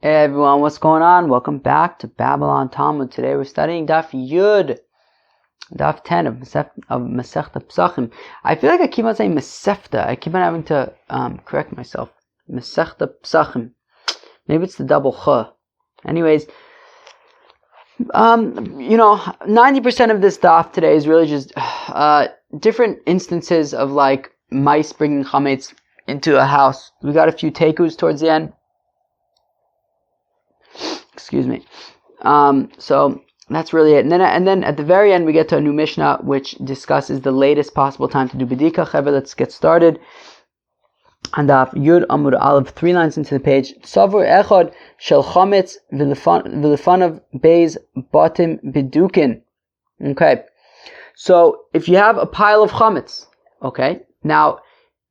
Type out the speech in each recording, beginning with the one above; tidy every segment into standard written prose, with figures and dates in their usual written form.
Hey everyone, what's going on? Welcome back to Babylon Talmud. Today we're studying Daf Yud, Daf 10 of Masechta Pesachim. I feel like I keep on saying Masefta. I keep on having to correct myself. Masechta Pesachim. Maybe it's the double ch. Anyways, 90% of this daf today is really just different instances of like mice bringing hametz into a house. We got a few tekus towards the end. Excuse me. So that's really it. And then at the very end we get to a new Mishnah which discusses the latest possible time to do bedikat. Let's get started. And Yud Amud Aleph, 3 lines into the page. Savur echad shel chametz v'lefanav beis batim bedukin. Okay. So if you have a pile of chametz, okay, now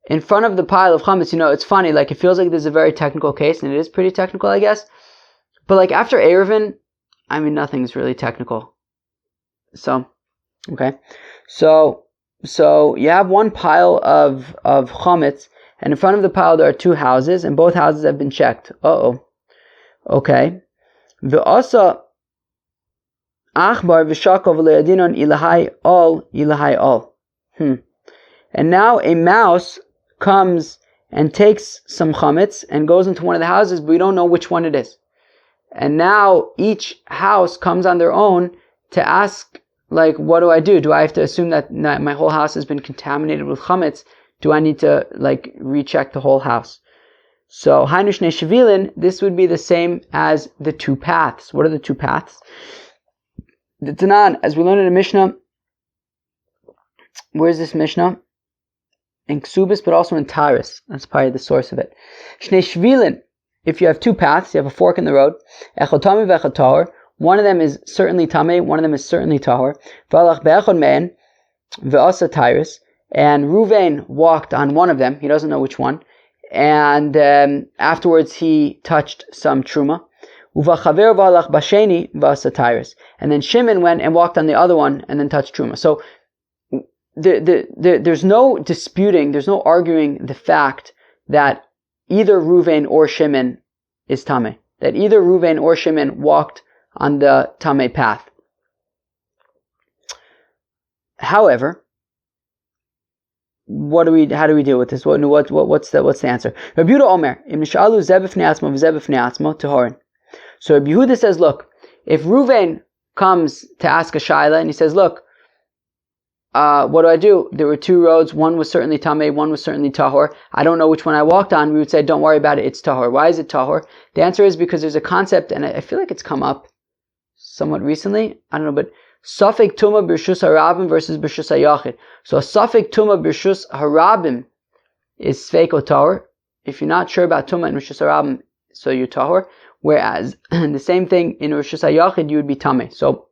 in front of the pile of chametz, it's funny, like it feels like this is a very technical case, and it is pretty technical, I guess. But like after Erevin, nothing's really technical. So, okay. So you have one pile of chametz, and in front of the pile there are two houses, and both houses have been checked. Okay. V'asa achbar v'shakov le'adinon ilahai all. And now a mouse comes and takes some chametz and goes into one of the houses, but we don't know which one it is. And now each house comes on their own to ask, like, what do I do? Do I have to assume that my whole house has been contaminated with chametz? Do I need to, like, recheck the whole house? So, Hainu Shnei Shevilin, this would be the same as the two paths. What are the two paths? The Tanan, as we learned in the Mishnah, where's this Mishnah? In Ksubis, but also in Taris. That's probably the source of it. Shnei Shevilin. If you have two paths, you have a fork in the road. Echad tamei v'echad tahor. One of them is certainly tamei, one of them is certainly tahor. V'alach be'echad me'en ve'asa tyrus. And Ruvain walked on one of them. He doesn't know which one. And afterwards he touched some truma. Uvachaver v'alach basheni ve'asa tyrus. And then Shimon went and walked on the other one and then touched truma. So there's no disputing, there's no arguing the fact that either Ruvain or Shimon is Tameh. That either Ruvain or Shimon walked on the Tameh path. However, how do we deal with this? What's the answer? Rabbi Yehuda Omer, Im nishalu zeh b'fnei atzmo v'zeh b'fnei atzmo tehorin. So Rabbi Yehuda says, look, if Ruvain comes to ask a shaila and he says, look, what do I do? There were two roads. One was certainly tamei, one was certainly tahor. I don't know which one I walked on. We would say, don't worry about it. It's tahor. Why is it tahor? The answer is because there's a concept, and I feel like it's come up somewhat recently. I don't know, but Safek Tuma B'Rshus Harabim versus B'Rshus HaYachid. So a Safek Tuma B'Rshus Harabim is Sveiko tahor. If you're not sure about Tuma and Rshus Harabim, so you're tahor. Whereas the same thing in Rshus HaYachid, you would be tamei. So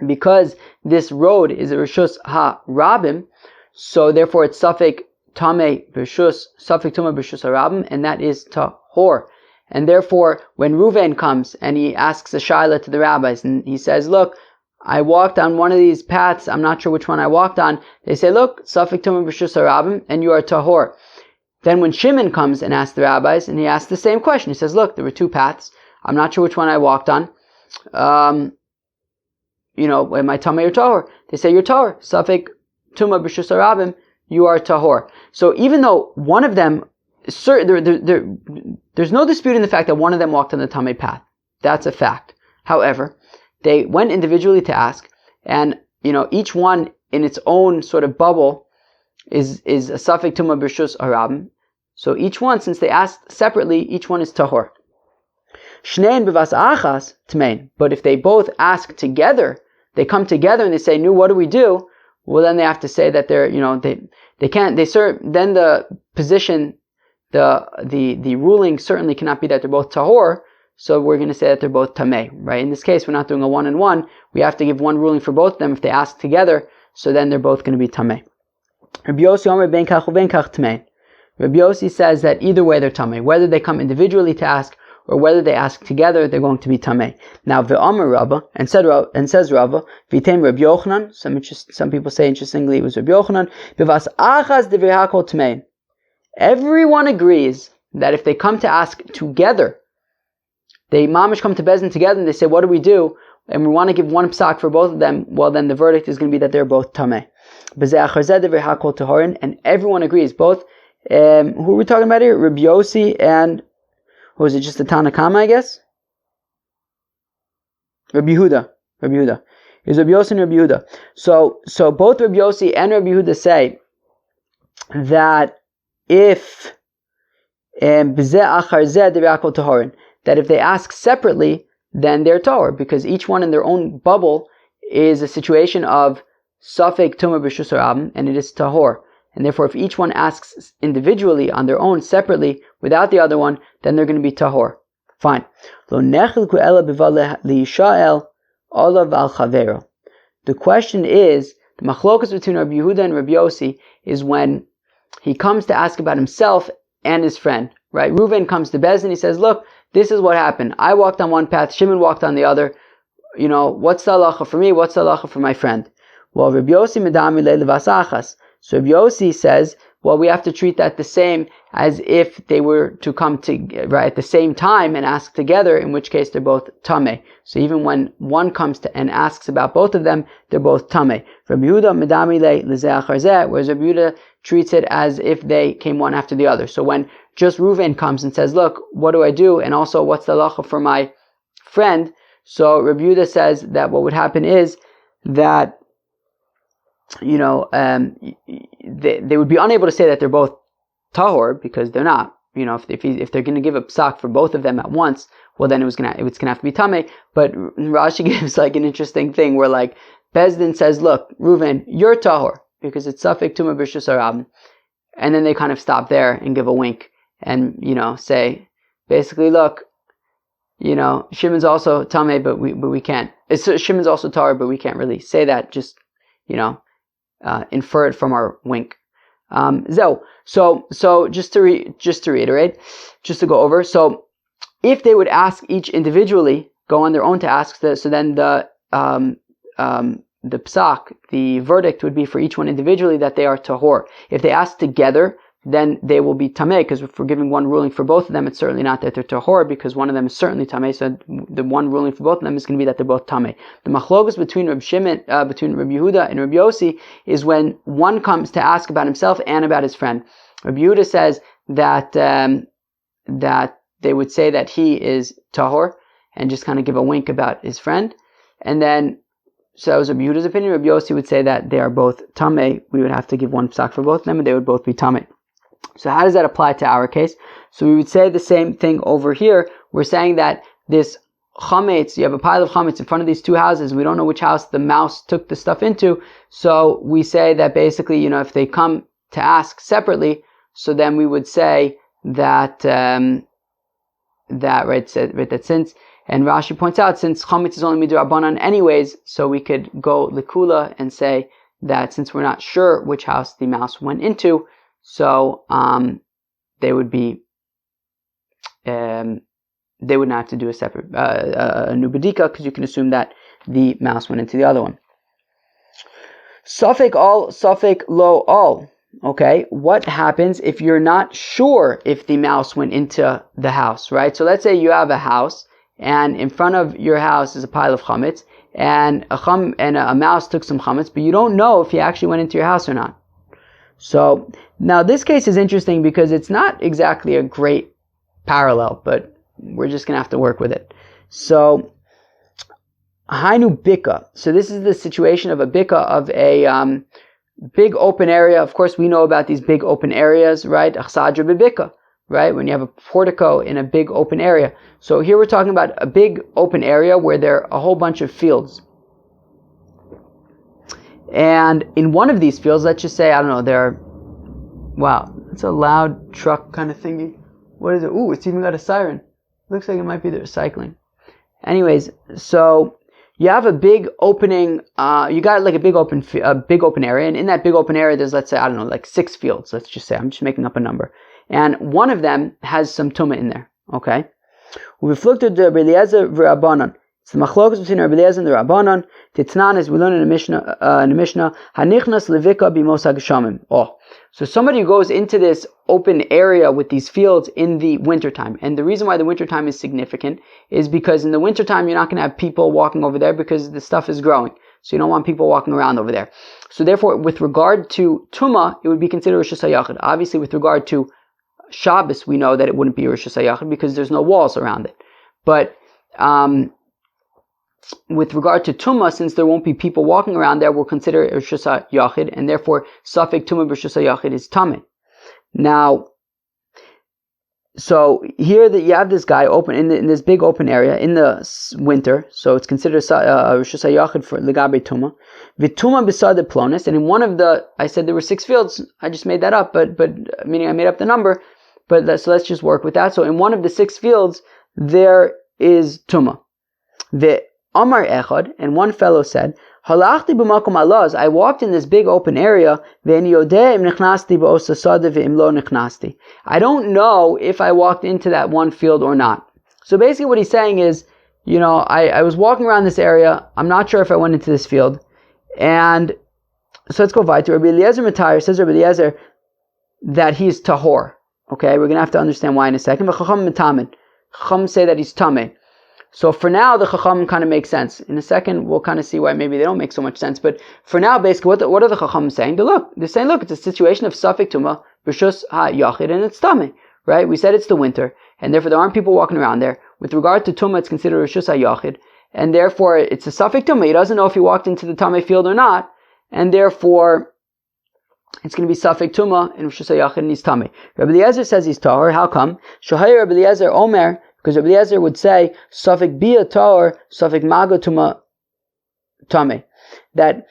because this road is a Rishus HaRabim, so therefore it's Safek Tamei B'Rshus, Safek Tumah B'Rshus HaRabim, and that is Tahor. And therefore, when Ruvain comes and he asks a shaila to the rabbis, and he says, look, I walked on one of these paths, I'm not sure which one I walked on, they say, look, Safek Tumah B'Rshus HaRabim, and you are Tahor. Then when Shimon comes and asks the rabbis, and he asks the same question, he says, look, there were two paths, I'm not sure which one I walked on, am I tamei or tahor? They say you're tahor. Safek Tuma B'Rshus HaRabim, you are tahor. So even though one of them, there's no dispute in the fact that one of them walked on the tamei path. That's a fact. However, they went individually to ask, and each one in its own sort of bubble is a Safek Tuma B'Rshus HaRabim. So each one, since they asked separately, each one is tahor. Shnein b'vas achas tmein. But if they both ask together, they come together and they say, "Nu, what do we do?" Well, then they have to say that they're, they can't. They serve. Then the position, the ruling certainly cannot be that they're both tahor. So we're going to say that they're both tamei, right? In this case, we're not doing a 1-and-1. We have to give one ruling for both of them if they ask together. So then they're both going to be tamei. Rabbi Yossi Omer ben kach uben kach tamei. Rabbi Yossi says that either way they're tamei, whether they come individually to ask or whether they ask together, they're going to be tamei. Now, ve'amar Rabba, and says Rabba, v'tem Rabbi Yochanan. Some people say interestingly it was Rabbi Yochanan. B'vas achas divrei hakol tamei. Everyone agrees that if they come to ask together, they mamish come to Bezdin together and they say, what do we do? And we want to give one psak for both of them. Well, then the verdict is going to be that they're both tameh. And everyone agrees. Both, who are we talking about here? Rabbi Yossi and, what was it, just the Tanakama, I guess? Rabbi Yehuda. It's Rabbi Yossi and Rabbi Yehuda. So both Rabbi Yossi and Rabbi Yehuda say that if that if they ask separately, then they're tahor, because each one in their own bubble is a situation of safek tumah b'shus harabim, and it is tahor. And therefore, if each one asks individually on their own, separately, without the other one, then they're going to be tahor. Fine. The question is, the machlokas between Rabbi Yehuda and Rabbi Yossi is when he comes to ask about himself and his friend, right? Reuven comes to Bez and he says, look, this is what happened. I walked on one path, Shimon walked on the other. What's the halacha for me? What's the halacha for my friend? Well, Rabbi Yossi medami le'levasachas. So Rabbi Yossi says, well, we have to treat that the same as if they were to come to right at the same time and ask together, in which case they're both tameh. So even when one comes to and asks about both of them, they're both tameh. Rabbi Yehuda medami le'zeh, whereas Rabbi Yehuda treats it as if they came one after the other. So when just Reuven comes and says, look, what do I do? And also, what's the halacha for my friend? So Rabbi Yehuda says that what would happen is that they would be unable to say that they're both tahor, because they're not. If they're going to give a psak for both of them at once, well, then it's going to have to be tameh. But Rashi gives like an interesting thing where like Bezdin says, look, Reuven, you're tahor because it's safek tumah b'shus harabim, and then they kind of stop there and give a wink and say basically, look, Shimon's also tameh, but we can't. Shimon's also tahor, but we can't really say that. Just infer it from our wink. So just to reiterate, just to go over. So if they would ask each individually, go on their own to ask, so then the psak, the verdict would be for each one individually that they are tahor. If they ask together, then they will be tameh, because if we're giving one ruling for both of them, it's certainly not that they're tahor, because one of them is certainly tameh, so the one ruling for both of them is going to be that they're both tameh. The machlokas between Rabbi Yehuda and Rabbi Yossi is when one comes to ask about himself and about his friend. Rabbi Yehuda says that they would say that he is tahor, and just kind of give a wink about his friend, and then so that was Rabbi Yehuda's opinion. Rabbi Yossi would say that they are both tameh. We would have to give one psak for both of them, and they would both be tameh. So how does that apply to our case? So we would say the same thing over here. We're saying that this hametz, you have a pile of hametz in front of these two houses. We don't know which house the mouse took the stuff into. So we say that basically, if they come to ask separately, so then we would say that that since, and Rashi points out, since chametz is only midrabanan anyways, so we could go likula and say that since we're not sure which house the mouse went into, so they would be they would not have to do a separate a new bedikat, because you can assume that the mouse went into the other one. Safek all, safek lo all. Okay, what happens if you're not sure if the mouse went into the house, right? So let's say you have a house, and in front of your house is a pile of chametz, and a mouse took some chametz, but you don't know if he actually went into your house or not. So now this case is interesting because it's not exactly a great parallel, but we're just going to have to work with it. So hainu bika. So this is the situation of a bika, of a big open area. Of course, we know about these big open areas, right? Achsadra bibika, right? When you have a portico in a big open area. So here we're talking about a big open area where there are a whole bunch of fields. And in one of these fields, let's just say, I don't know, wow, it's a loud truck kind of thingy. What is it? Ooh, it's even got a siren. Looks like it might be the recycling. Anyways, so you have a big opening, you got like a big open area, and in that big open area, there's, let's say, I don't know, like 6 fields, let's just say. I'm just making up a number. And one of them has some tumah in there, okay? It So the machlokas between Rabbi Eliezer and the Rabbanon. Titnan, as we learn in the Mishnah, hanichnas levika bimos hageshamim. Oh, so somebody who goes into this open area with these fields in the wintertime, and the reason why the wintertime is significant is because in the wintertime you're not going to have people walking over there because the stuff is growing. So you don't want people walking around over there. So therefore, with regard to Tumah, it would be considered Rosh Hashanah. Obviously, with regard to Shabbos, we know that it wouldn't be Rosh Hashanah because there's no walls around it. But with regard to Tumah, since there won't be people walking around there, we'll consider it Rosh Hashanah, and therefore, Safek Tumah Rosh Hashanah is Tameh. Now, so here that you have this guy open in this big open area in the winter, so it's considered Rosh Hashanah for Legabe Tumah. V'Tumah besad plonis, and in one of I said there were 6 fields. I just made that up, but meaning I made up the number. But so let's just work with that. So in one of the 6 fields there is Tumah. The Amar Echad, and one fellow said, Halachti b'makom alaz, I walked in this big open area, ve'eni yodeh im nechnasti ba'osa sadeh ve'im lo nechnasti. I don't know if I walked into that one field or not. So basically what he's saying is, I was walking around this area, I'm not sure if I went into this field, and so let's go weiter. Rabbi Eliezer Matayr says Rabbi Eliezer that he's tahor. Okay, we're going to have to understand why in a second. V'chacham metamed. Chacham say that he's tameh. So for now, the Chacham kind of makes sense. In a second, we'll kind of see why maybe they don't make so much sense. But for now, basically, what are the Chacham saying? They're saying, look, it's a situation of Safek Tumah, B'shus HaYachid, and it's Tameh, right? We said it's the winter, and therefore there aren't people walking around there. With regard to Tumah, it's considered B'shus HaYachid, and therefore it's a Safek Tumah. He doesn't know if he walked into the Tameh field or not, and therefore it's going to be Safek Tumah, and B'shus HaYachid, and he's Tameh. Rabbi Eliezer says he's Tahor. How come? Shohay Rabbi Eliezer Omer, because Rabbi Eliezer would say, Safek Bia Tahor, Safek Maga Tumah Tameh. That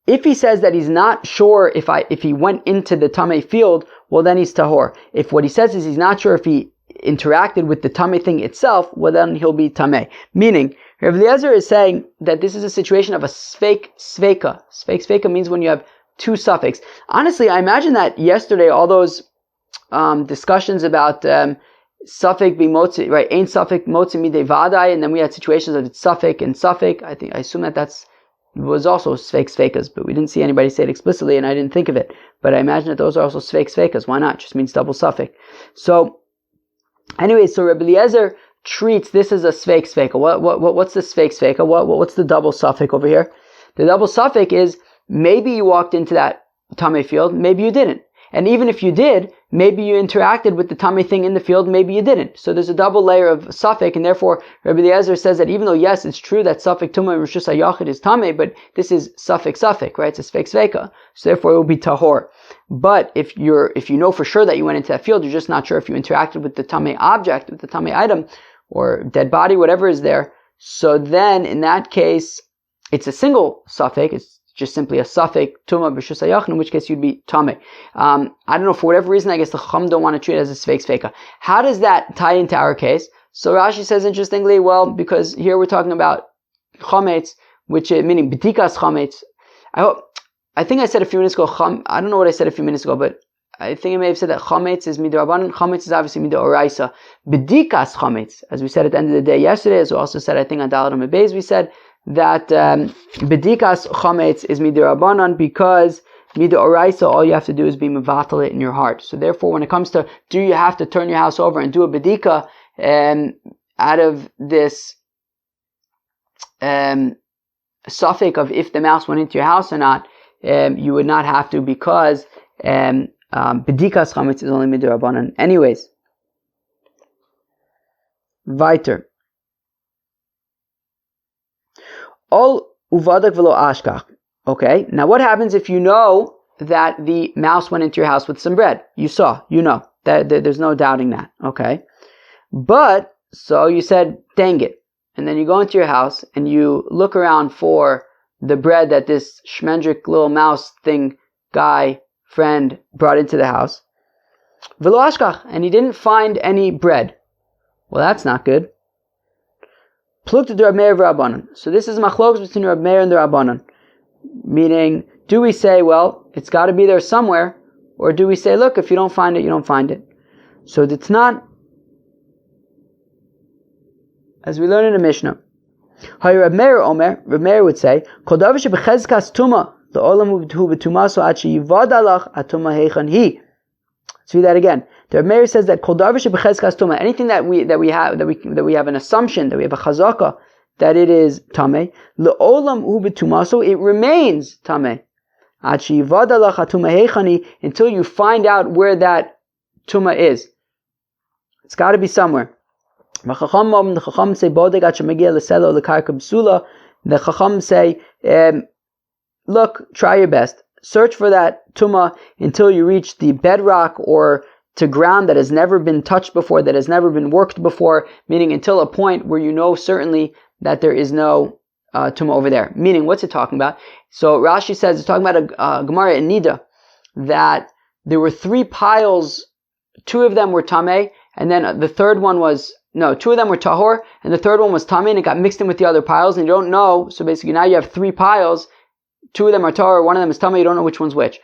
if he says that he's not sure if he went into the Tameh field, well then he's Tahor. If what he says is he's not sure if he interacted with the Tameh thing itself, well then he'll be Tameh. Meaning, Rabbi Eliezer is saying that this is a situation of a Sfeik Sveika. Sfeik Sveika means when you have 2 suffix. Honestly, I imagine that yesterday all those discussions about Safek be motzi, right? Ain't Safek motzi midei vadai, and then we had situations of it's Safek and Safek. I assume that was also Sfeik Sveikas, but we didn't see anybody say it explicitly, and I didn't think of it. But I imagine that those are also Sfeik Sveikas. Why not? It just means double Safek. So, anyway, so Rabbi Eliezer treats this as a Sfeik Sveika. What's the Sfeik Sveika? What's the double Safek over here? The double Safek is maybe you walked into that Tameh field, maybe you didn't. And even if you did, maybe you interacted with the Tameh thing in the field, maybe you didn't. So there's a double layer of Safek, and therefore Rabbi Eliezer says that even though, yes, it's true that Safek Tumah and Rosh Hashanah is Tameh, but this is Safek, right? It's a Sfeik Sveika. So therefore it will be Tahor. But if you know for sure that you went into that field, you're just not sure if you interacted with the Tameh object, with the Tameh item, or dead body, whatever is there. So then, in that case, it's a single Safek, it's just simply a Safek Tumah B'shus HaYachid, in which case you'd be Tameh. I don't know, for whatever reason, I guess the Chacham don't want to treat it as a Sfeik Sveika. How does that tie into our case? So Rashi says, interestingly, well, because here we're talking about hametz, which meaning bedikas hametz. I think I said a few minutes ago, I don't know what I said a few minutes ago, but I think I may have said that hametz is midrabanan. Hametz is obviously midoraisa. Bedikas hametz, as we said at the end of the day yesterday, as we also said, I think on Dalet Amud Beis, we said that bedikas chametz is midirabanan because midoraisa, all you have to do is be mevatel it in your heart. So therefore, when it comes to do you have to turn your house over and do a bedika out of this suffix of if the mouse went into your house or not, you would not have to, because bedikas chametz is only midirabanan. Anyways, weiter. All uvadak velo ashkach. Okay, now what happens if you know that the mouse went into your house with some bread? You know. There's no doubting that. Okay, but so you said, dang it. And then you go into your house and you look around for the bread that this shmendrik little mouse thing guy friend brought into the house. Velo ashkach, and he didn't find any bread. Well, that's not good. Plukta de Rab Meir v'Rabbanan. So this is machlokas between Rab Meir and the Rabbanan. Meaning, do we say, well, it's got to be there somewhere, or do we say, look, if you don't find it, you don't find it. So it's not. as we learn in the Mishnah. Reb Meir Omer, Reb Meir would say, Kol davar shebechezkas tuma, le'olam hu b'tumaso ad sheyivad alach atuma heichan hi. Let's read that again. The Reb Meir says that Kol davar shebechezkas tuma, anything that we have an assumption, that we have a chazaka, that it is tameh, le'olam hu b'tumaso, it remains tameh. Ad sheyivad alach atuma heichan hi, until you find out where that tuma is. It's got to be somewhere. The Chacham say, the Chacham say, look, try your best. Search for that tuma until you reach the bedrock or to ground that has never been touched before, that has never been worked before, meaning until a point where you know certainly that there is no tuma over there. Meaning, what's it talking about? So Rashi says, it's talking about a Gemara in Nida, that there were 3 piles, 2 of them were tameh, and then the third one was, 2 of them were tahor, and the third one was tameh, and it got mixed in with the other piles, and you don't know, so basically now you have 3 piles, 2 of them are tahor, 1 of them is tameh, you don't know which one's which.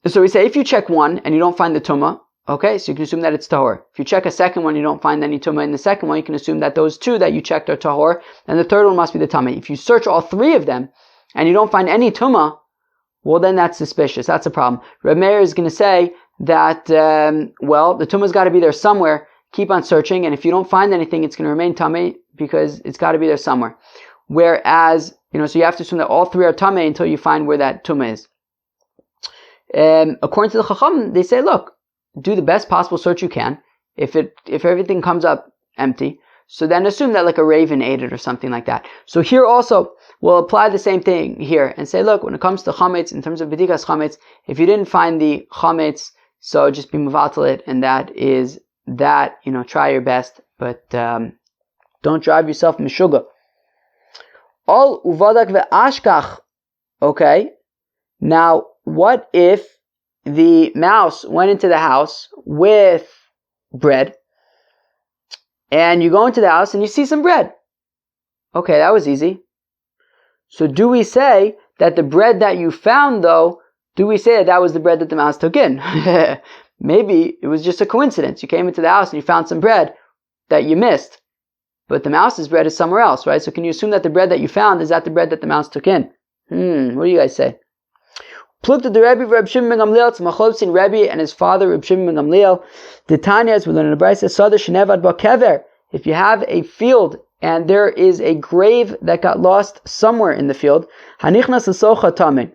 So we say, if you check one, and you don't find the tumah, okay, so you can assume that it's tahor. If you check a second one, you don't find any tumah in the second one, you can assume that those 2 that you checked are tahor, and the third one must be the tameh. If you search all 3 of them, and you don't find any tumah, well then that's suspicious, that's a problem. Reb Meir is going to say that, the tumah's got to be there somewhere. Keep on searching, and if you don't find anything, it's going to remain tameh because it's got to be there somewhere. Whereas, so you have to assume that all 3 are tameh until you find where that tumah is. According to the Chacham, they say, look, do the best possible search you can. If everything comes up empty, so then assume that like a raven ate it or something like that. So here also, we'll apply the same thing here and say, look, when it comes to hametz, in terms of bedikas hametz, if you didn't find the hametz, so just be mevatel it, and that is that, try your best, but don't drive yourself mishuga. All uvadak ve'ashkach. Okay, now what if the mouse went into the house with bread, and you go into the house and you see some bread? Okay, that was easy. So do we say that the bread that you found, though, do we say that was the bread that the mouse took in? Maybe it was just a coincidence. You came into the house and you found some bread that you missed, but the mouse's bread is somewhere else, right? So can you assume that the bread that you found is that the bread that the mouse took in? What do you guys say? Plukta the Rebbe Reb Shimon ben Gamliel. It's machlokes in Rebbe and his father Reb Shimon ben Gamliel. The Tanya, as we learn in the Brisa, Sada shenevad ba kever. If you have a field and there is a grave that got lost somewhere in the field, hanichnas asocha tameh.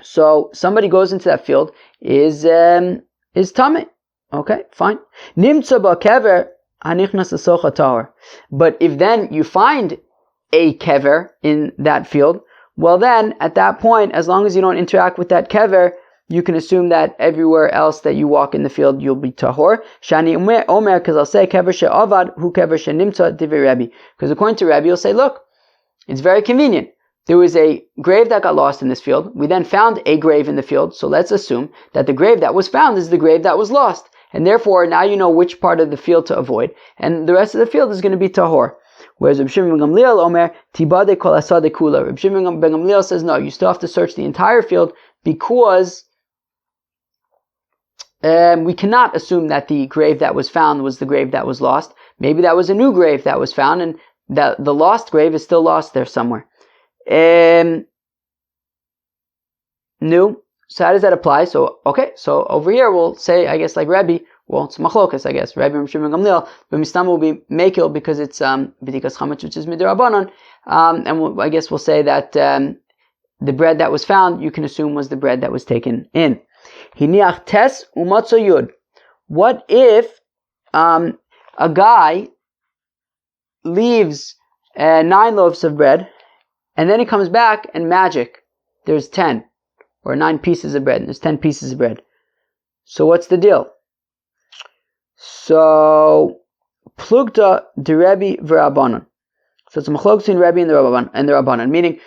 So somebody goes into that field is tameh. Okay, fine. Nimtza ba kever hanichnas asocha tahor. But if then you find a kever in that field, well then, at that point, as long as you don't interact with that kever, you can assume that everywhere else that you walk in the field, you'll be tahor. Shani omer, because I'll say kever she'avad, hu kever she'nimtza divrei Rebbe. Because according to Rebbe, you'll say, look, it's very convenient. There was a grave that got lost in this field. We then found a grave in the field, so let's assume that the grave that was found is the grave that was lost. And therefore, now you know which part of the field to avoid. And the rest of the field is going to be tahor. Whereas Reb Shimon ben Gamliel Omer, Tibade kol asade kula. Reb Shimon ben Gamliel says, no, you still have to search the entire field because we cannot assume that the grave that was found was the grave that was lost. Maybe that was a new grave that was found, and that the lost grave is still lost there somewhere. New. So how does that apply? So, okay, so over here we'll say, I guess like Rebbe, well, it's machlokas, I guess. Rebbe and Shimon Gamliel, but Mistam will be mekil because it's bedikas chametz, which is midrabanan. And I guess we'll say that the bread that was found, you can assume was the bread that was taken in. Hiniach tes umatzo yud. What if a guy leaves 9 loaves of bread, and then he comes back and magic, there's 10 or 9 pieces of bread, and there's 10 pieces of bread. So what's the deal? So plugta de Rebbe v'Rabbanan. So it's a machlokes between Rebbe and the Rabbanan. Meaning,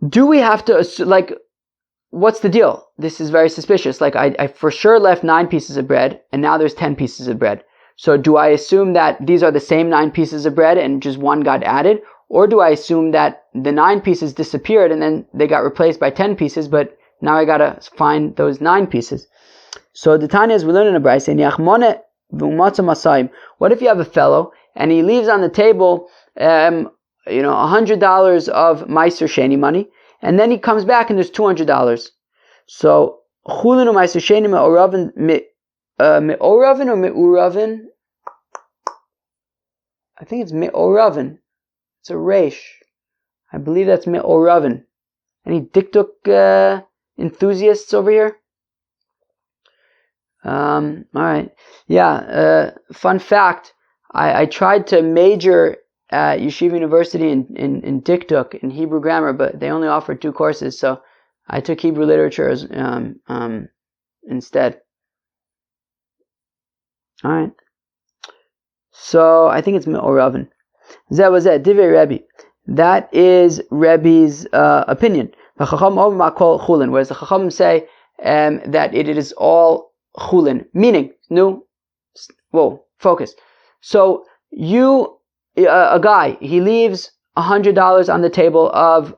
do we have to like? What's the deal? This is very suspicious. Like I for sure left 9 pieces of bread, and now there's 10 pieces of bread. So do I assume that these are the same 9 pieces of bread and just one got added? Or do I assume that the 9 pieces disappeared and then they got replaced by 10 pieces, but now I gotta find those 9 pieces? So the Tanya, as we learn in a Brisa, what if you have a fellow and he leaves on the table, $100 of Meiser Sheni money, and then he comes back and there's $200. So Chulin or Meiser Sheni me'oravin or me'uravin? I think it's me'oravin. It's a resh. I believe that's me'oravin. Any dikduk enthusiasts over here? Alright. Yeah, fun fact. I tried to major at Yeshiva University in dikduk, in Hebrew grammar, but they only offered 2 courses, so I took Hebrew literature instead. Alright. So I think it's me'oravin. That was it. Divrei Rebbe. That is Rebbe's opinion. Whereas the Chachamim say that it is all chulin, meaning, focus. So a guy, he leaves $100 on the table of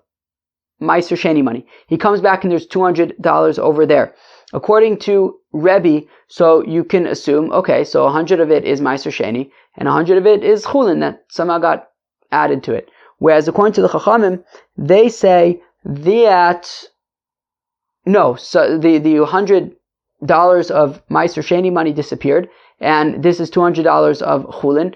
Meiser Sheni money. He comes back and there's $200 over there. According to Rebbe, so you can assume, okay, so 100 of it is Meiser Sheni, and 100 of it is chulin that somehow got added to it. Whereas according to the Chachamim, they say that, so the $100 of Meiser Sheni money disappeared, and this is $200 of chulin.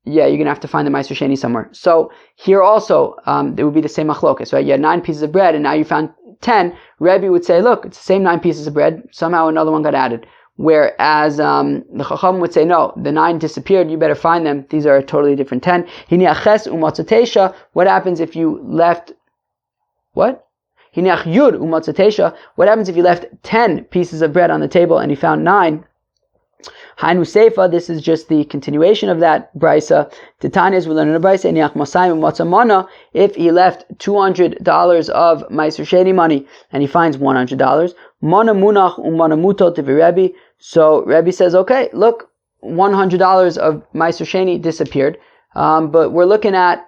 You're going to have to find the Meiser Sheni somewhere. So here also, it would be the same machlokas, right? You had 9 pieces of bread, and now you found 10. Rebbe would say, look, it's the same 9 pieces of bread. Somehow another one got added. Whereas the Chacham would say, no, the 9 disappeared. You better find them. These are a totally different 10. What happens if you left? What? What happens if you left 10 pieces of bread on the table and you found 9? Hainu Seifa, this is just the continuation of that brisa. Titanis, we learn in a brisa, if he left $200 of Meiser Sheni money and he finds $100, Mana Munach Umana Muto to Rebbe. So Rebbe says, okay, look, $100 of Meiser Sheni disappeared, but we're looking at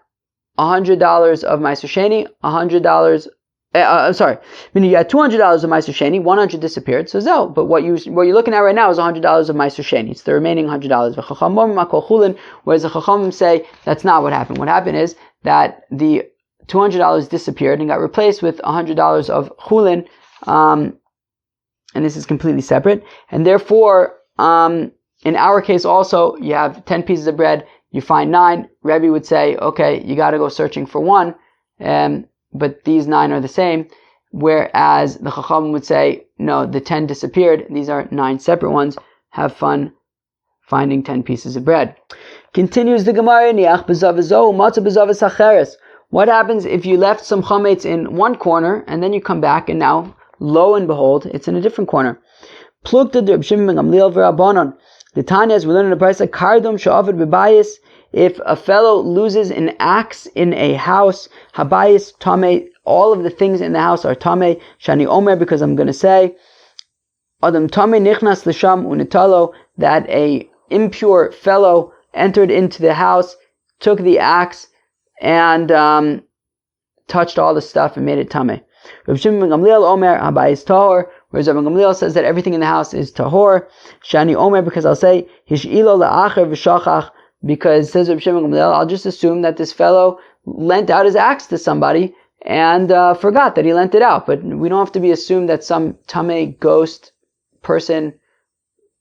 $100 of Meiser Sheni, $100. Meaning you had $200 of Meiser Sheni, 100 disappeared. So but what you're looking at right now is $100 of Meiser Sheni. It's the remaining $100. Whereas the Chachamim say that's not what happened. What happened is that the $200 disappeared and got replaced with $100 of chulin, and this is completely separate. And therefore, in our case also, you have 10 pieces of bread, you find 9. Rebbe would say, okay, you got to go searching for 1. But these 9 are the same, whereas the Chacham would say, no, the 10 disappeared. These are 9 separate ones. Have fun finding 10 pieces of bread. Continues the Gemara, what happens if you left some hametz in one corner, and then you come back, and now, lo and behold, it's in a different corner. The Tanya, we learn in the Brisa, Kardom she'avad b'bayis. If a fellow loses an axe in a house, habayis tameh, all of the things in the house are tameh. Shani omer, because I'm going to say, Adam tameh nichnas l'sham unitalo, that a impure fellow entered into the house, took the axe, and touched all the stuff and made it tameh. Rav Shimon ben Gamliel omer habayis tahor. Whereas Rabbi Gamliel says that everything in the house is tahor. Shani omer, because I'll say hish'ilo la'acher v'shachach, because says Rabbi Shimon ben Gamliel, I'll just assume that this fellow lent out his axe to somebody and forgot that he lent it out. But we don't have to be assumed that some tameh ghost person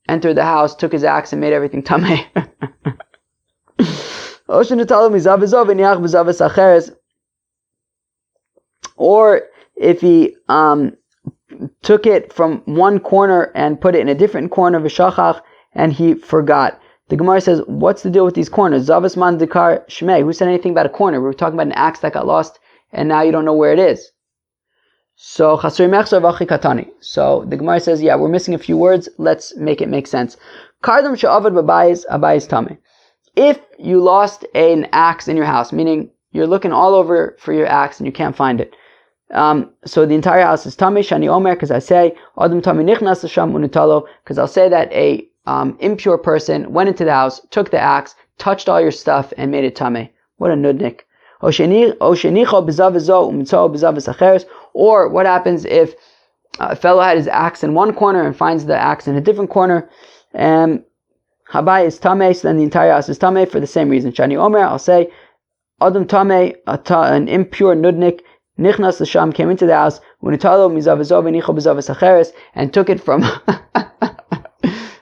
entered the house, took his axe, and made everything tameh. Or if he took it from one corner and put it in a different corner of v'shachach, and he forgot. The Gemara says, what's the deal with these corners? Zavas man dikar shmei. Who said anything about a corner? We were talking about an axe that got lost, and now you don't know where it is. So chasur mechzor v'achi katani. So the Gemara says, yeah, we're missing a few words. Let's make it make sense. Kardam she'avad b'bayis abayis tameh. If you lost an axe in your house, meaning you're looking all over for your axe and you can't find it. So the entire house is tameh. Shani omer, because I say adam tameh nichnas l'sham unitalo, because I'll say that a impure person went into the house, took the axe, touched all your stuff, and made it tameh. What a nudnik. Or what happens if a fellow had his axe in one corner and finds the axe in a different corner? Habai is tameh, so then the entire house is tameh for the same reason. Shani Omer, I'll say, Adam tameh, an impure nudnik, nichnas l'sham, came into the house, unitalo mizav azov and nicho b'zav acheres, and took it from.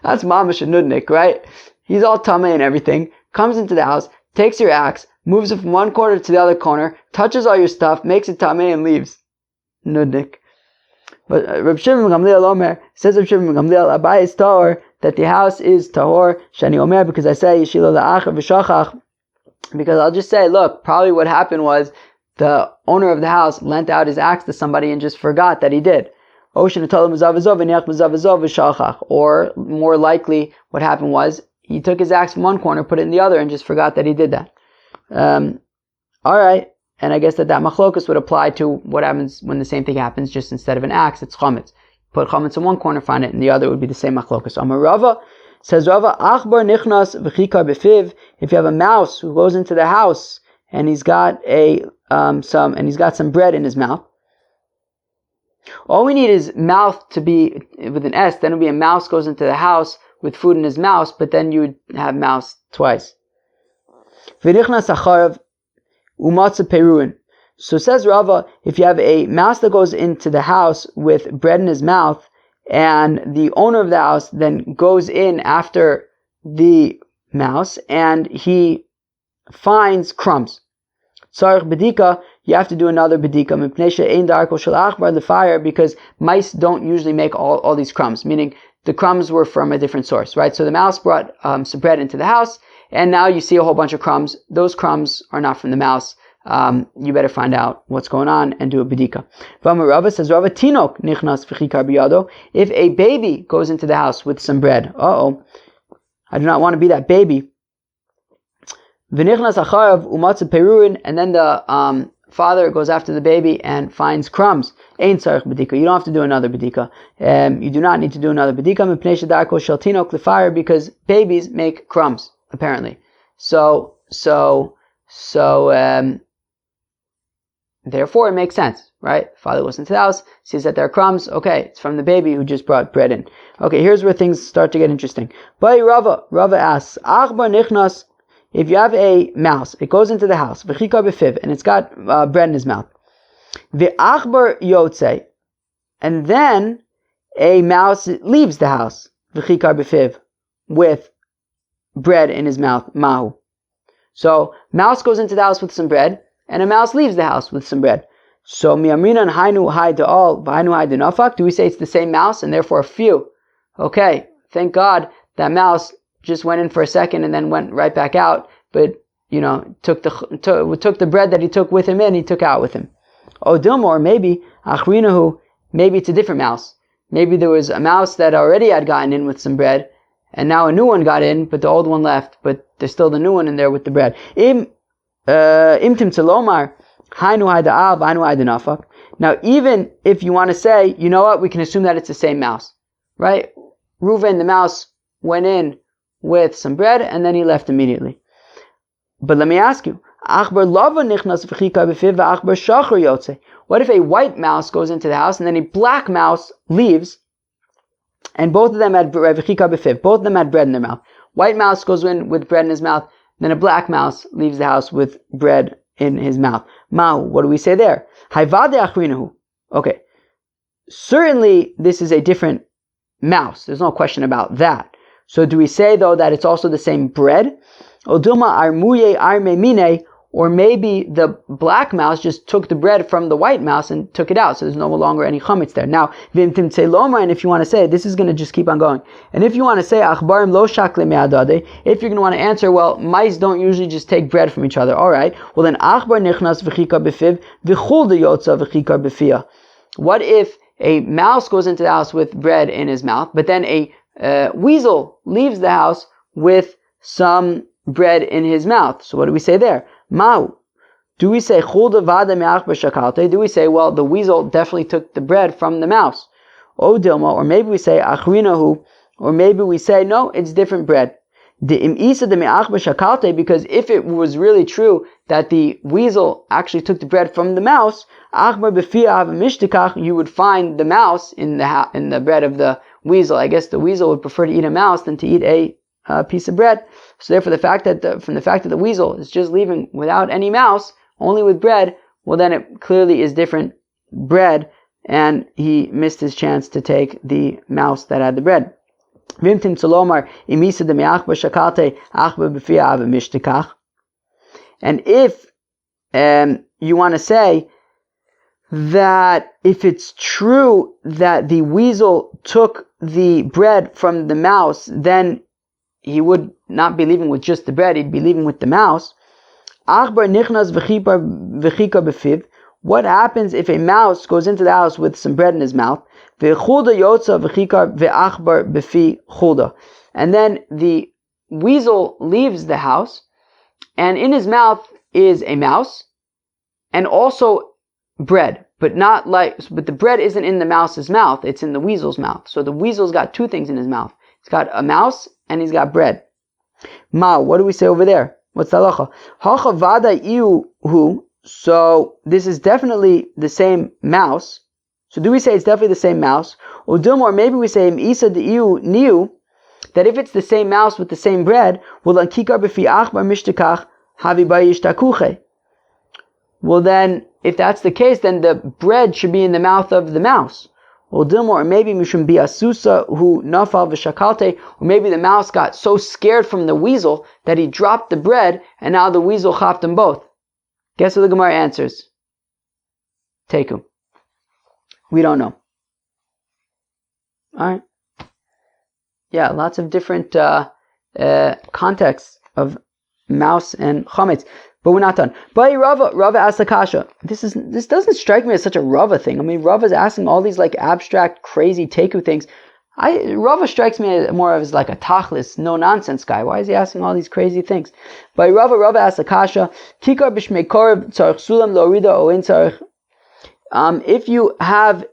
That's mamash a nudnik, right? He's all tameh and everything. Comes into the house, takes your axe, moves it from one corner to the other corner, touches all your stuff, makes it tameh, and leaves. Nudnik. But Reb Shimon ben Gamliel Omer says Reb Shimon ben Gamliel Abai is tahor, that the house is tahor. Shani Omer, because I say Yishilo la'achar v'shachach, because I'll just say, look, probably what happened was the owner of the house lent out his axe to somebody and just forgot that he did. Or more likely, what happened was he took his axe from one corner, put it in the other, and just forgot that he did that. All right. And I guess that machlokus would apply to what happens when the same thing happens, just instead of an axe, it's chametz. Put chametz in one corner, find it in the other, would be the same machlokus. Amar Rava, says Rava, achbar nichnas v'chikar b'fiv. If you have a mouse who goes into the house and he's got some bread in his mouth, all we need is mouth to be with an S, then it would be a mouse goes into the house with food in his mouth, but then you would have mouse twice. V'nichnas acharav umatza peruin. So says Rava, if you have a mouse that goes into the house with bread in his mouth, and the owner of the house then goes in after the mouse, and he finds crumbs. Tzarich bedika, you have to do another bedika. Mipnei ein darko shel achbar, the fire, because mice don't usually make all these crumbs, meaning the crumbs were from a different source, right? So the mouse brought some bread into the house, and now you see a whole bunch of crumbs. Those crumbs are not from the mouse. You better find out what's going on and do a bedika. Rava says, Rava tinok nichnas v'chikar biyado. If a baby goes into the house with some bread, I do not want to be that baby. V'nichnas acharav umatza peruin, and then the father goes after the baby and finds crumbs. Ein tzarich bedika. You don't have to do another bedika. You do not need to do another bedika. Mipnei shedarko shel tinok l'fire, because babies make crumbs, apparently. So therefore it makes sense, right? Father goes into the house, sees that there are crumbs. Okay, it's from the baby who just brought bread in. Okay, here's where things start to get interesting. But Rava asks, achbar nichnas. If you have a mouse, it goes into the house, v'chikar b'fiv, and it's got bread in his mouth. V'achbar yotze, and then a mouse leaves the house, v'chikar b'fiv, with bread in his mouth, mahu. So, mouse goes into the house with some bread, and a mouse leaves the house with some bread. So, mi'amrinan hainu hai da'al, v'hainu hai da'nafak, do we say it's the same mouse, and therefore a few? Okay, thank God that mouse just went in for a second and then went right back out, but took the bread that he took with him in, he took out with him. Oh, Dilma, or maybe achrinahu, maybe it's a different mouse. Maybe there was a mouse that already had gotten in with some bread, and now a new one got in, but the old one left, but there's still the new one in there with the bread. Imtim tzelomar hainu hayda'al v'hainu haydanafak. Now, even if you want to say, you know what, we can assume that it's the same mouse, right? Reuven, the mouse, went in with some bread, and then he left immediately. But let me ask you, what if a white mouse goes into the house, and then a black mouse leaves, and both of them had bread in their mouth? White mouse goes in with bread in his mouth, then a black mouse leaves the house with bread in his mouth. Ma'u, what do we say there? Okay, certainly this is a different mouse. There's no question about that. So do we say, though, that it's also the same bread? Or maybe the black mouse just took the bread from the white mouse and took it out, so there's no longer any chametz there. Now, and if you want to say, this is going to just keep on going. And if you want to say, if you're going to want to answer, well, mice don't usually just take bread from each other. All right. Well, then, what if a mouse goes into the house with bread in his mouth, but then a weasel leaves the house with some bread in his mouth? So what do we say there? Ma'u. Do we say, do we say, well, the weasel definitely took the bread from the mouse? O Dilma, or maybe we say, achrinahu, or maybe we say, no, it's different bread. Because if it was really true that the weasel actually took the bread from the mouse, you would find the mouse in the bread of the weasel. I guess the weasel would prefer to eat a mouse than to eat a piece of bread. So therefore, from the fact that the weasel is just leaving without any mouse, only with bread, well then it clearly is different bread, and he missed his chance to take the mouse that had the bread. And if you want to say that if it's true that the weasel took the bread from the mouse, then he would not be leaving with just the bread, he'd be leaving with the mouse. What happens if a mouse goes into the house with some bread in his mouth? And then the weasel leaves the house, and in his mouth is a mouse and also bread, but the bread isn't in the mouse's mouth, it's in the weasel's mouth. So the weasel's got two things in his mouth. He's got a mouse and he's got bread. What do we say over there? What's the halacha? Hacha vada iu. So this is definitely the same mouse. So do we say it's definitely the same mouse? Or maybe we say isa de iu niu, that if it's the same mouse with the same bread, well then kikar befi achbar mishtakach havi bayishtakuche. Well then, if that's the case, then the bread should be in the mouth of the mouse. Or maybe mishum biasusa hu nafal v'shakalte, or maybe the mouse got so scared from the weasel that he dropped the bread, and now the weasel chopped them both. Guess what the Gemara answers? Teku. We don't know. Alright. Yeah, lots of different contexts of mouse and chametz. But we're not done. But Rava asked the kasha. This doesn't strike me as such a Rava thing. I mean, Rava's asking all these like abstract, crazy teku things. Rava strikes me more as like a tachlis, no nonsense guy. Why is he asking all these crazy things? But Rava asked the kasha. Kikar b'shmei korev tzarich sulam lo'orida o'in tzarich. If you have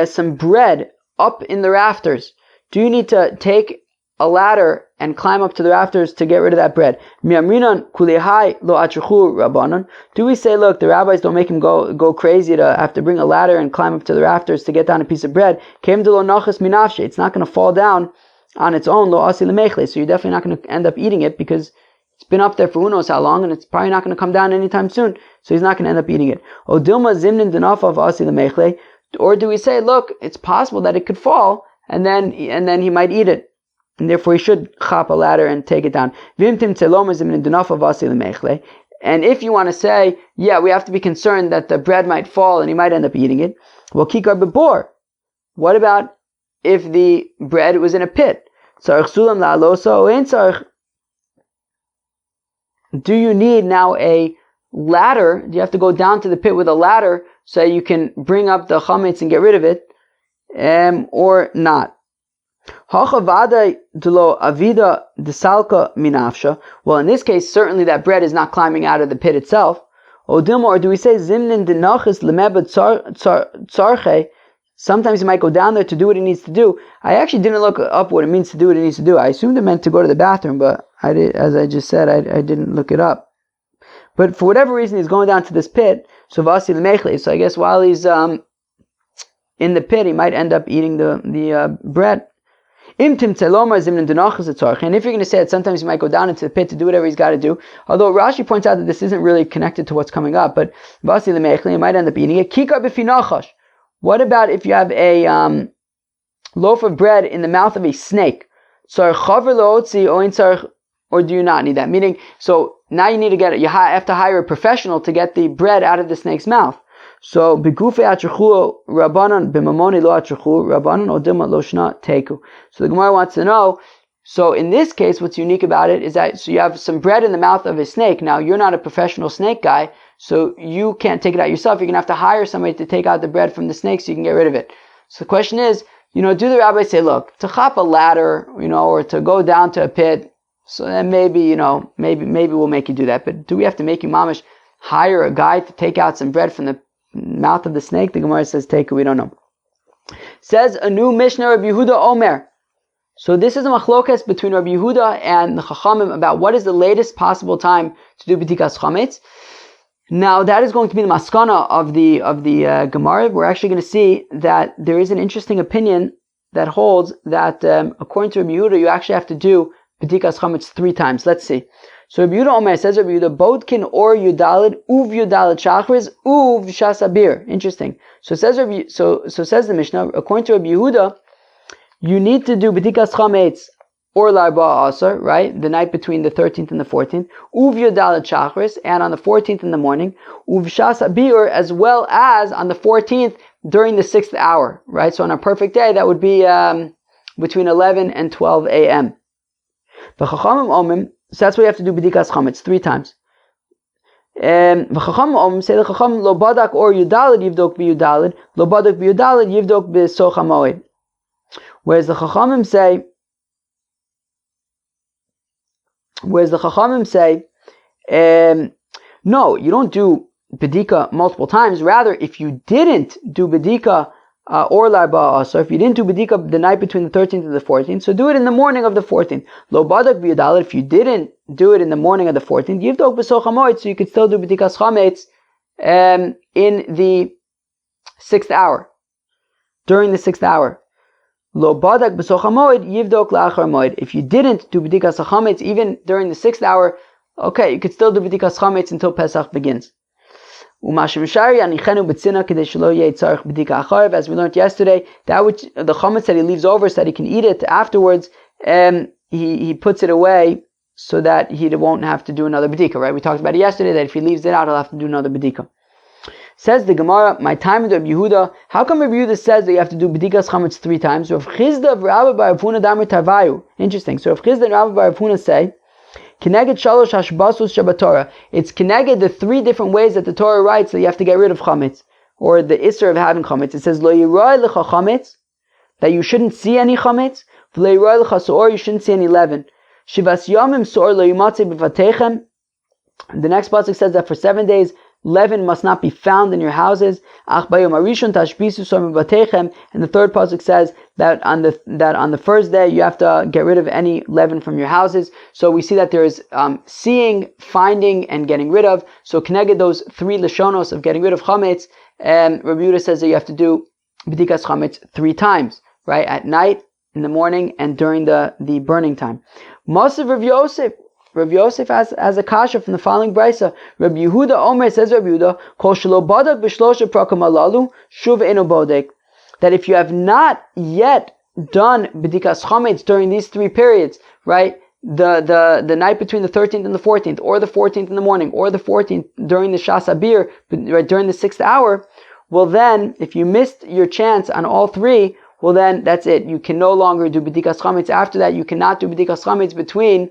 some bread up in the rafters, do you need to take a ladder and climb up to the rafters to get rid of that bread? Do we say, look, the rabbis don't make him go crazy to have to bring a ladder and climb up to the rafters to get down a piece of bread? It's not going to fall down on its own, so you're definitely not going to end up eating it because it's been up there for who knows how long, and it's probably not going to come down anytime soon, so he's not going to end up eating it. Or do we say, look, it's possible that it could fall, and then he might eat it, and therefore he should chop a ladder and take it down. And if you want to say, yeah, we have to be concerned that the bread might fall and he might end up eating it, well, kikar bebor. What about if the bread was in a pit? Do you need now a ladder? Do you have to go down to the pit with a ladder so you can bring up the chametz and get rid of it, or not? Well, in this case, certainly that bread is not climbing out of the pit itself. Or do we say sometimes he might go down there to do what he needs to do? I actually didn't look up what it means to do what he needs to do. I assumed it meant to go to the bathroom, but as I just said, I didn't look it up. But for whatever reason, he's going down to this pit. So I guess while he's in the pit, he might end up eating the bread. And if you're going to say that sometimes he might go down into the pit to do whatever he's got to do, although Rashi points out that this isn't really connected to what's coming up, but he might end up eating it. What about if you have a loaf of bread in the mouth of a snake? Or do you not need that? Meaning, so now you need to you have to hire a professional to get the bread out of the snake's mouth. So bigufe atrachu rabbanan b'mamoni lo atrachu rabbanan odima lo shna teku. So the Gemara wants to know. So in this case, what's unique about it is that so you have some bread in the mouth of a snake. Now you're not a professional snake guy, so you can't take it out yourself. You're gonna have to hire somebody to take out the bread from the snake so you can get rid of it. So the question is, do the rabbis say, look, to chop a ladder, or to go down to a pit? So then maybe we'll make you do that. But do we have to make you mamish hire a guy to take out some bread from the mouth of the snake? The Gemara says, take it, we don't know. Says a new Mishnah, Rabbi Yehuda Omer. So this is a machlokas between Rabbi Yehuda and the Chachamim about what is the latest possible time to do bedikas chametz. Now that is going to be the maskana of the Gemara. We're actually going to see that there is an interesting opinion that holds that according to Rabbi Yehuda, you actually have to do bedikas chametz 3 times. Let's see. So Rabbi Yehuda Omer says, Rabbi Yehuda, bodkin or yudalid, uv yudalid shachris, uv shasabir. Interesting. So says says the Mishnah, according to Rabbi Yehuda, you need to do bedikas chametz or l'arba asar, right? The night between the 13th and the 14th. Uv yudalid shachris, and on the 14th in the morning. Uv shasabir, as well as on the 14th during the 6th hour, right? So on a perfect day, that would be between 11 and 12 a.m. The Chachamim Omim, so that's why you have to do bedikas chametz 3 times. V'chacham om say the chacham lo badak or yudalid yivdok biyudalid, lo badak biyudalid yivdok b'soch hamoed. Whereas the chachamim say, no, you don't do bedika multiple times. Rather, if you didn't do bedika or l'arba, so if you didn't do bedika the night between the 13th and the 14th, so do it in the morning of the 14th. Lo badak biyudalid, if you didn't do it in the morning of the 14th, yivdok b'soch hamoed, so you could still do bedikas chametz in the 6th hour, during the 6th hour. Lo badak b'soch hamoed, yivdok la'achar hamoed. If you didn't do bedikas chametz even during the 6th hour, okay, you could still do bedikas chametz until Pesach begins. As we learned yesterday, that which the chametz that he leaves over so that he can eat it afterwards, he puts it away so that he won't have to do another bedika, right? We talked about it yesterday, that if he leaves it out, he'll have to do another bedika. Says the Gemara, my time with Rabbi Yehuda, how come Rabbi Yehuda says that you have to do bedikas chametz 3 times? Rav Chizda of Rabbi Bar Avuna Damar Tarvayu. Interesting. So Rav Chizda and Rabbi Bar Avuna say, Keneged shalosh hashbasus shabatorah. It's keneged the 3 different ways that the Torah writes that you have to get rid of chametz, or the isser of having chametz. It says lo yiroi lecha chametz, that you shouldn't see any chametz. V'lo yiroi lecha soor, you shouldn't see any leaven. Shivas yamim soor lo yimatze b'vatechem. The next pasuk says that for 7 days leaven must not be found in your houses. Ach bayom harishon tashbisu soor b'vatechem. And the third pasuk says that on the first day you have to get rid of any leaven from your houses. So we see that there is seeing, finding, and getting rid of. So connected those 3 lashonos of getting rid of chametz. And Rabbi Yehuda says that you have to do bedikas chametz 3 times, right? At night, in the morning, and during the burning time. Masav Rav Yosef. Rav Yosef has a kasha from the following brisa. Rabbi Yehuda Omer says, Rabbi Yehuda, Kol shelo badak b'shlosha prakam alalu, shuv eno bodek. That if you have not yet done bedikas chametz during these 3 periods, right? The night between the 13th and the 14th, or the 14th in the morning, or the 14th during the shasabir, right, during the 6th hour, well then, if you missed your chance on all 3, well then, that's it. You can no longer do bedikas chametz. After that, you cannot do bedikas chametz between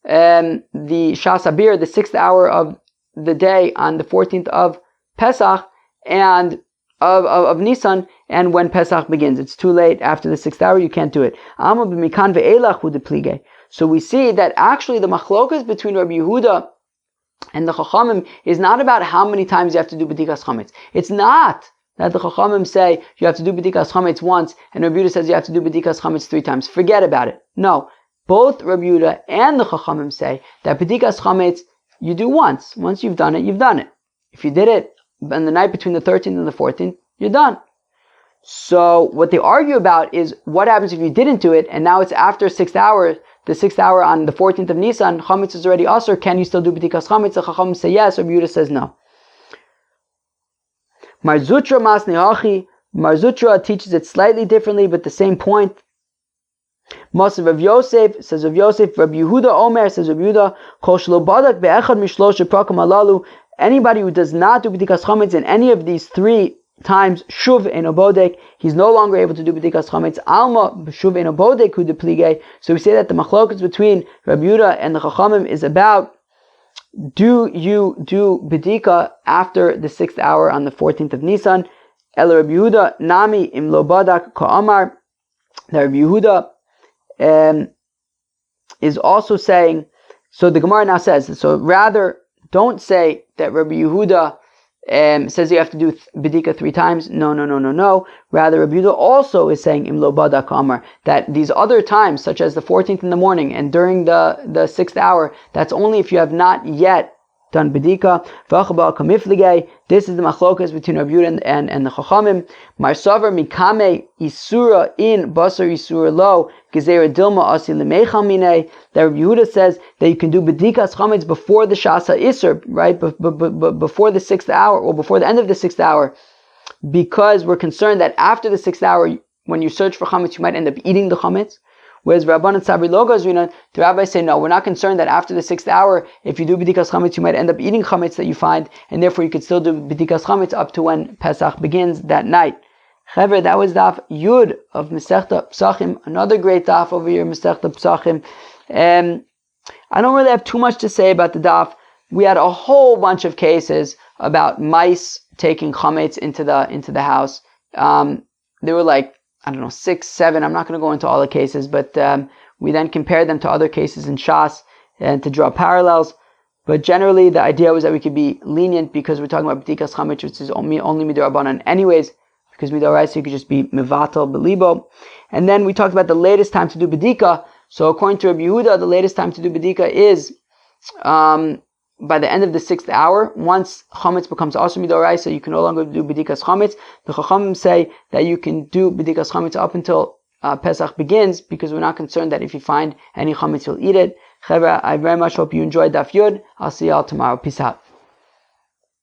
the shasabir, the 6th hour of the day on the 14th of Pesach, and of Nisan, and when Pesach begins. It's too late. After the 6th hour, you can't do it. So we see that actually the machlokas between Rabbi Yehuda and the Chachamim is not about how many times you have to do bedikas chametz. It's not that the Chachamim say you have to do bedikas chametz once, and Rabbi Yehuda says you have to do bedikas chametz 3 times. Forget about it. No. Both Rabbi Yehuda and the Chachamim say that bedikas chametz you do once. Once you've done it, you've done it. If you did it on the night between the 13th and the 14th, you're done. So what they argue about is what happens if you didn't do it, and now it's after 6th hour, the 6th hour on the 14th of Nisan, chametz is already asur. Can you still do bedikas chametz? The Chachamim say yes, Rabbi Yehuda says no. Mar Zutra Masnei Hachi. Mar Zutra teaches it slightly differently, but the same point. Masav Rav Yosef says Rav Yosef. Rabbi Yehuda Omer says Rabbi Yehuda. Kol shelo badak be'echad mishlosh prakam halalu. Anybody who does not do bedikas chametz in any of these 3 times, shuv eno bodek, he's no longer able to do bedikas chametz. Alma shuv eno bodek hu deplige. So we say that the machlokas between Rabbi Yehuda and the Chachamim is about, do you do bedika after the 6th hour on the 14th of Nisan? El Rabbi Yehuda nami im lo badak ka'amar. That Rabbi Yehuda is also saying, so the Gemara now says, so rather don't say that Rabbi Yehuda says you have to do bedika 3 times. No. Rather, Rabbi Yehuda also is saying im lo badak ka'amar, that these other times, such as the 14th in the morning and during the 6th hour, that's only if you have not yet done bedika. V'achabal kamiflige. This is the machlokas between Rabbi Yehuda and the Chachamim. Marsavar mikame isura in basar isura lo gezera dilma asi lemechal mine. That Rabbi Yehuda says that you can do bedikas chametz before the shasa isur, right? Before the 6th hour or before the end of the 6th hour, because we're concerned that after the 6th hour, when you search for chametz, you might end up eating the chametz. Whereas Rabbanan Sabri Logos, the rabbis say, no, we're not concerned that after the 6th hour, if you do bedikas chametz, you might end up eating chametz that you find, and therefore you could still do bedikas chametz up to when Pesach begins that night. Chaver, that was daf Yud of Masechta Pesachim, another great daf over here, Masechta Pesachim. I don't really have too much to say about the daf. We had a whole bunch of cases about mice taking chametz into the house. There were like, I don't know, 6, 7. I'm not going to go into all the cases, but we then compared them to other cases in Shas and to draw parallels. But generally, the idea was that we could be lenient because we're talking about bedikas chametz, which is only midrabanan anyways, because midoraisa you could just be mevatel belibo. And then we talked about the latest time to do bedika. So according to Rabbi Yehuda, the latest time to do bedika is by the end of the 6th hour. Once chametz becomes also midoraisa, you can no longer do bedikas chametz. The Chachamim say that you can do bedikas chametz up until Pesach begins, because we're not concerned that if you find any chametz, you'll eat it. Chevra, I very much hope you enjoyed Daf Yud. I'll see y'all tomorrow. Peace out.